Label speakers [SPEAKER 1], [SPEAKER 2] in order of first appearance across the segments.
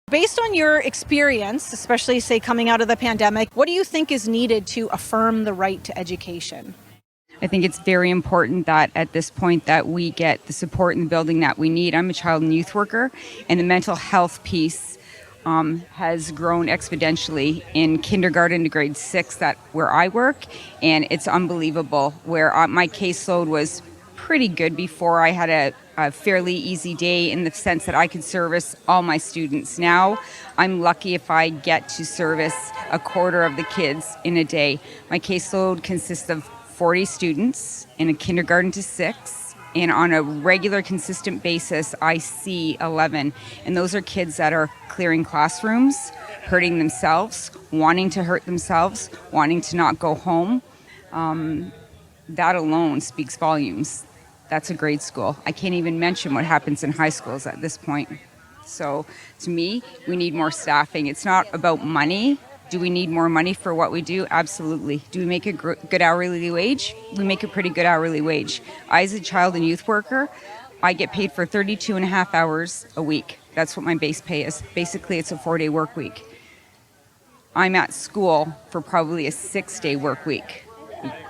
[SPEAKER 1] Based on your experience, especially say coming out of the pandemic, what do you think is needed to affirm the right to education?
[SPEAKER 2] I think it's very important that at this point that we get the support in the building that we need. I'm a child and youth worker, and the mental health piece has grown exponentially in kindergarten to grade 6 where I work, and it's unbelievable where my caseload was pretty good before. I had a fairly easy day in the sense that I could service all my students. Now I'm lucky if I get to service a quarter of the kids in a day. My caseload consists of 40 students in a kindergarten to 6, and on a regular consistent basis I see 11, and those are kids that are clearing classrooms, hurting themselves, wanting to hurt themselves, wanting to not go home. That alone speaks volumes. That's a grade school. I can't even mention what happens in high schools at this point. So to me, we need more staffing. It's not about money. Do we need more money for what we do? Absolutely. Do we make a good hourly wage? We make a pretty good hourly wage. I, as a child and youth worker, I get paid for 32 and a half hours a week. That's what my base pay is. Basically, it's a 4-day work week. I'm at school for probably a 6-day work week.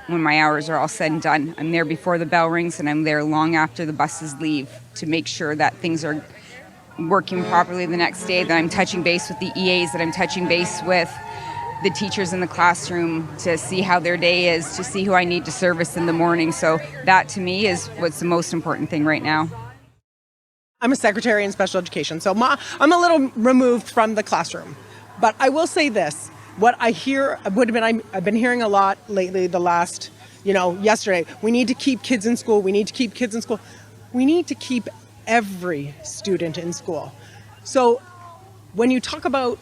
[SPEAKER 2] When my hours are all said and done, I'm there before the bell rings, and I'm there long after the buses leave to make sure that things are working properly the next day, that I'm touching base with the EAs, that I'm touching base with the teachers in the classroom to see how their day is, to see who I need to service in the morning. So that to me is what's the most important thing right now.
[SPEAKER 3] I'm a secretary in special education, so I'm a little removed from the classroom. But I will say this. What I hear I've been hearing a lot lately, the last, yesterday, we need to keep kids in school. We need to keep kids in school. We need to keep every student in school. So when you talk about,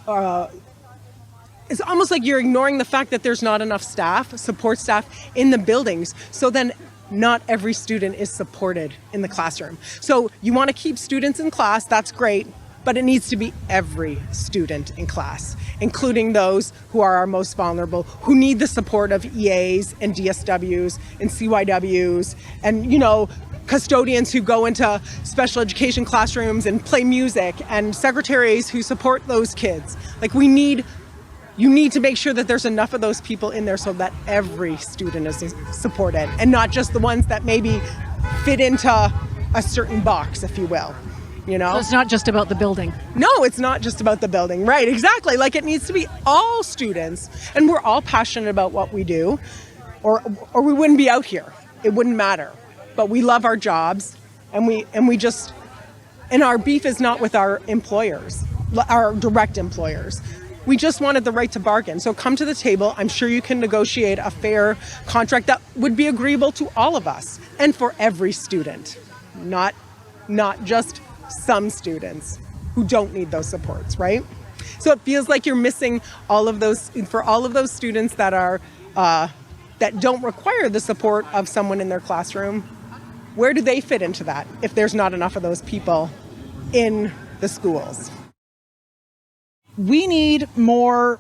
[SPEAKER 3] it's almost like you're ignoring the fact that there's not enough staff, support staff in the buildings. So then not every student is supported in the classroom. So you want to keep students in class, that's great. But it needs to be every student in class, including those who are our most vulnerable, who need the support of EAs and DSWs and CYWs and, custodians who go into special education classrooms and play music, and secretaries who support those kids. You need to make sure that there's enough of those people in there so that every student is supported, and not just the ones that maybe fit into a certain box, if you will.
[SPEAKER 1] So it's not just about the building.
[SPEAKER 3] No, it's not just about the building. Right, exactly. It needs to be all students, and we're all passionate about what we do, or we wouldn't be out here. It wouldn't matter. But we love our jobs, and our beef is not with our employers, our direct employers. We just wanted the right to bargain. So come to the table. I'm sure you can negotiate a fair contract that would be agreeable to all of us and for every student, not just some students who don't need those supports, right? So it feels like you're missing all of those students that are that don't require the support of someone in their classroom. Where do they fit into that if there's not enough of those people in the schools?
[SPEAKER 4] We need more.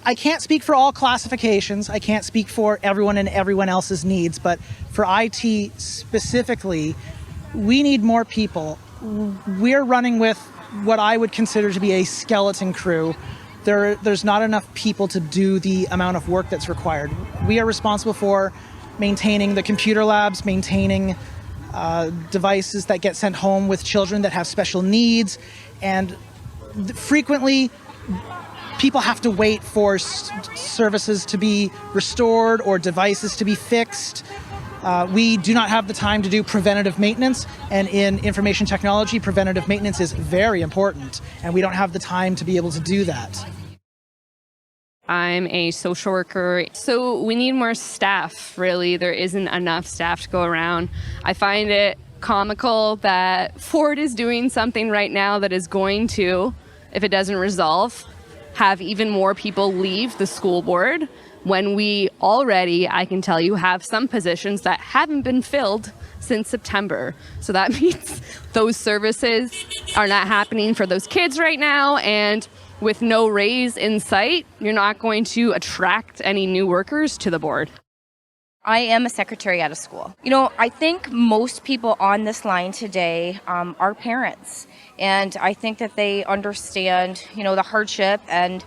[SPEAKER 4] I can't speak for all classifications. I can't speak for everyone and everyone else's needs, but for IT specifically, we need more people. We're running with what I would consider to be a skeleton crew. There's not enough people to do the amount of work that's required. We are responsible for maintaining the computer labs, maintaining devices that get sent home with children that have special needs, and frequently people have to wait for services to be restored or devices to be fixed. We do not have the time to do preventative maintenance, and in information technology, preventative maintenance is very important, and we don't have the time to be able to do that.
[SPEAKER 5] I'm a social worker, so we need more staff, really. There isn't enough staff to go around. I find it comical that Ford is doing something right now that is going to, if it doesn't resolve, have even more people leave the school board, when we already, I can tell you, have some positions that haven't been filled since September. So that means those services are not happening for those kids right now, and with no raise in sight, you're not going to attract any new workers to the board.
[SPEAKER 6] I am a secretary at a school. I think most people on this line today are parents. And I think that they understand, the hardship and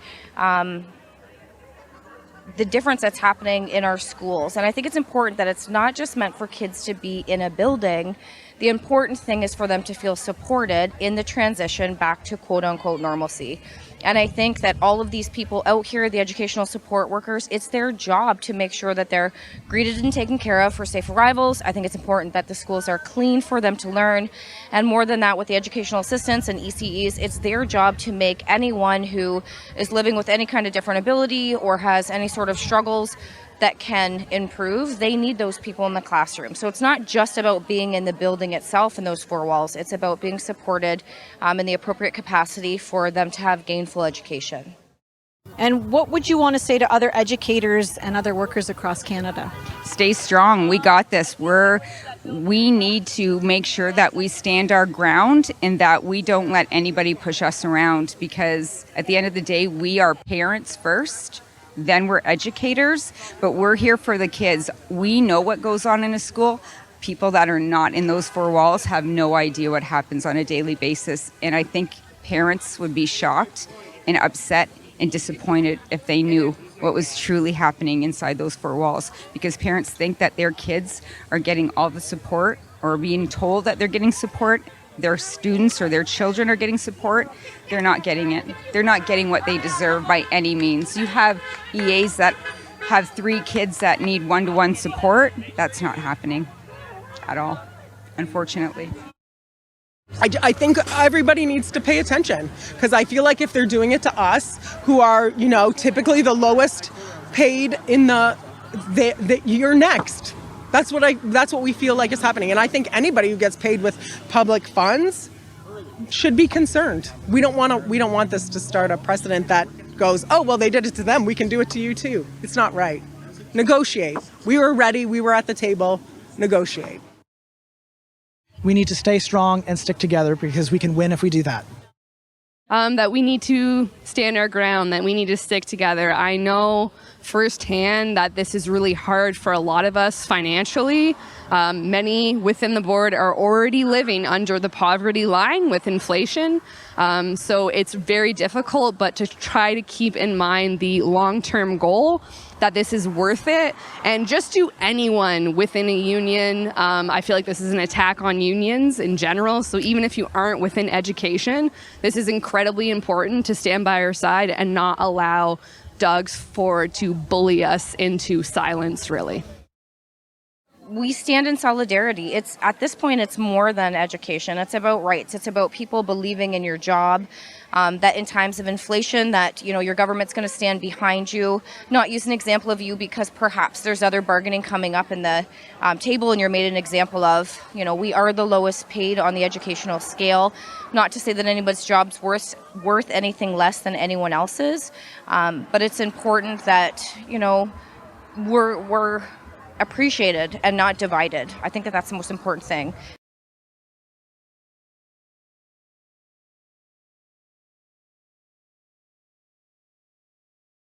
[SPEAKER 6] the difference that's happening in our schools. And I think it's important that it's not just meant for kids to be in a building. The important thing is for them to feel supported in the transition back to quote unquote normalcy. And I think that all of these people out here, the educational support workers, it's their job to make sure that they're greeted and taken care of for safe arrivals. I think it's important that the schools are clean for them to learn. And more than that, with the educational assistants and ECEs, it's their job to make anyone who is living with any kind of different ability or has any sort of struggles that can improve, they need those people in the classroom. So it's not just about being in the building itself in those four walls, it's about being supported in the appropriate capacity for them to have gainful education.
[SPEAKER 1] And what would you want to say to other educators and other workers across Canada?
[SPEAKER 2] Stay strong. We got this. We need to make sure that we stand our ground and that we don't let anybody push us around, because at the end of the day, we are parents first. Then we're educators, but we're here for the kids. We know what goes on in a school. People that are not in those four walls have no idea what happens on a daily basis. And I think parents would be shocked and upset and disappointed if they knew what was truly happening inside those four walls, because parents think that their kids are getting all the support or being told that they're getting support. Their students or their children are getting support. They're not getting it. They're not getting what they deserve by any means. You have EAs that have 3 kids that need one-to-one support. That's not happening at all, unfortunately.
[SPEAKER 3] I think everybody needs to pay attention, because I feel like if they're doing it to us, who are, typically the lowest paid in you're next. That's what we feel like is happening. And I think anybody who gets paid with public funds should be concerned. We don't want this to start a precedent that goes, oh, well, they did it to them, we can do it to you too. It's not right. Negotiate. We were ready, we were at the table, negotiate.
[SPEAKER 4] We need to stay strong and stick together, because we can win if we do that.
[SPEAKER 5] That we need to stand our ground, that we need to stick together. I know firsthand that this is really hard for a lot of us financially. Many within the board are already living under the poverty line with inflation. So it's very difficult, but to try to keep in mind the long-term goal that this is worth it. And just to anyone within a union, I feel like this is an attack on unions in general. So even if you aren't within education, this is incredibly important to stand by our side and not allow Doug's Ford to bully us into silence, really.
[SPEAKER 6] We stand in solidarity. At this point, it's more than education. It's about rights. It's about people believing in your job, that in times of inflation, that, your government's going to stand behind you, not use an example of you because perhaps there's other bargaining coming up in the table and you're made an example of. We are the lowest paid on the educational scale. Not to say that anybody's job's worth anything less than anyone else's, but it's important that, we're appreciated and not divided. I think that that's the most important thing.